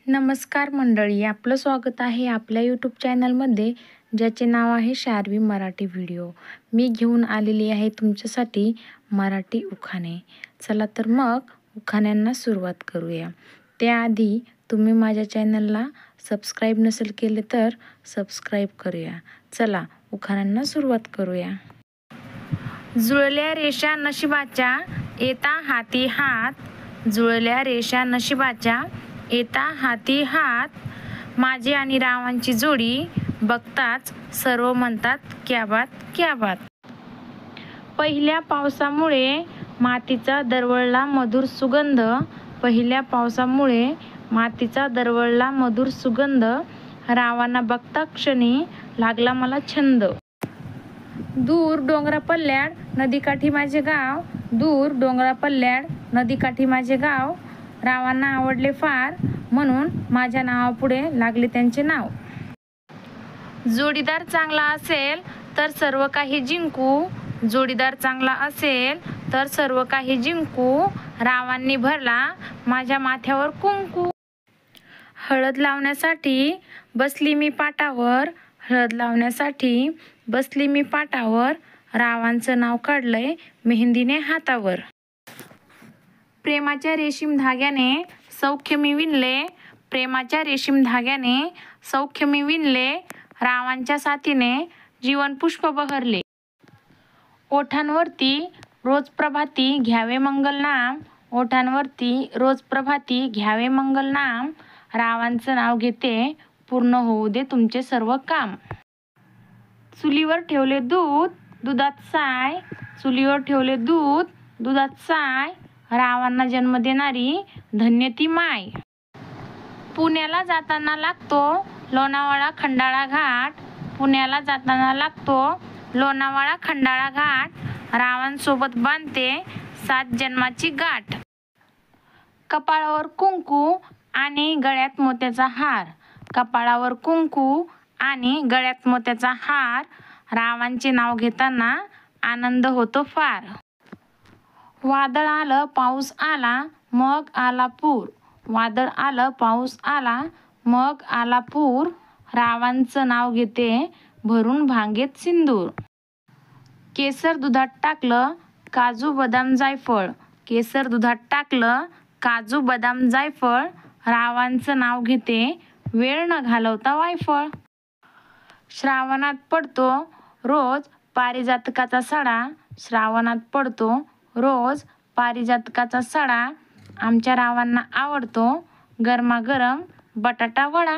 नमस्कार मंडळी, आपलं स्वागत आहे आपल्या यूट्यूब चॅनलमध्ये, ज्याचे नाव आहे शार्वी मराठी व्हिडिओ. मी घेऊन आलेली आहे तुमच्यासाठी मराठी उखाणे. चला तर मग उखाण्यांना सुरुवात करूया. त्याआधी तुम्ही माझ्या चॅनलला सबस्क्राईब नसेल केले तर सबस्क्राईब करूया. चला उखाण्यांना सुरुवात करूया. जुळल्या रेषा नशिबाच्या येता हाती हात, जुळल्या रेषा नशिबाच्या येता हाती हात, माझी आणि रावांची जोडी बघताच सर्व म्हणतात क्या बात क्या बात. पहिल्या पावसामुळे मातीचा दरवळला मधुर सुगंध, पहिल्या पावसामुळे मातीचा दरवळला मधुर सुगंध, रावांना बघता क्षणी लागला मला छंद. दूर डोंगरापल्ल्याड नदीकाठी माझे गाव, दूर डोंगरापल्ल्याड नदीकाठी माझे गाव, रावांना आवडले फार म्हणून माझ्या नावापुढे लागले त्यांचे नाव. जोडीदार चांगला असेल तर सर्व काही जिंकू, जोडीदार चांगला असेल तर सर्व काही जिंकू, रावांनी भरला माझ्या माथ्यावर कुंकू. हळद लावण्यासाठी बसली मी पाटावर, हळद लावण्यासाठी बसली मी पाटावर, रावांचं नाव काढलंय मेहंदीने हातावर. प्रेमाच्या रेशीम धाग्याने सौख्य मी विणले, प्रेमाच्या रेशीम धाग्याने सौख्य मी विणले, रावांच्या साथीने जीवन पुष्प बहरले. ओठांवरती रोज प्रभाती घ्यावे मंगल नाम, ओठांवरती रोज प्रभाती घ्यावे मंगल नाम, रावांचं नाव घेते पूर्ण होऊ दे तुमचे सर्व काम. चुलीवर ठेवले दूध दुधात साय, चुलीवर ठेवले दूध दुधात साय, रावांना जन्म देणारी धन्य ती माय. पुण्याला जाताना लागतो लोणावळा खंडाळा घाट, पुण्याला जाताना लागतो लोणावळा खंडाळा घाट, रावांसोबत बांधते 7 जन्माची गाठ. कपाळावर कुंकू आणि गळ्यात मोत्याचा हार, कपाळावर कुंकू आणि गळ्यात मोत्याचा हार, रावांचे नाव घेताना आनंद होतो फार. वादळ आलं पाऊस आला मग आला पूर, वादळ आलं पाऊस आला मग आला पूर, रावांचं नाव घेते भरून भांगेत सिंदूर. केसर दुधात टाकलं काजू बदाम जायफळ, केसर दुधात टाकलं काजू बदाम जायफळ, रावांचं नाव घेते वेळ न घालवता वायफळ. श्रावणात पडतो रोज पारिजातकाचा सडा, श्रावणात पडतो रोज पारिजातकाचा सडा, आमच्या रावांना आवडतो गरमागरम बटाटा वडा.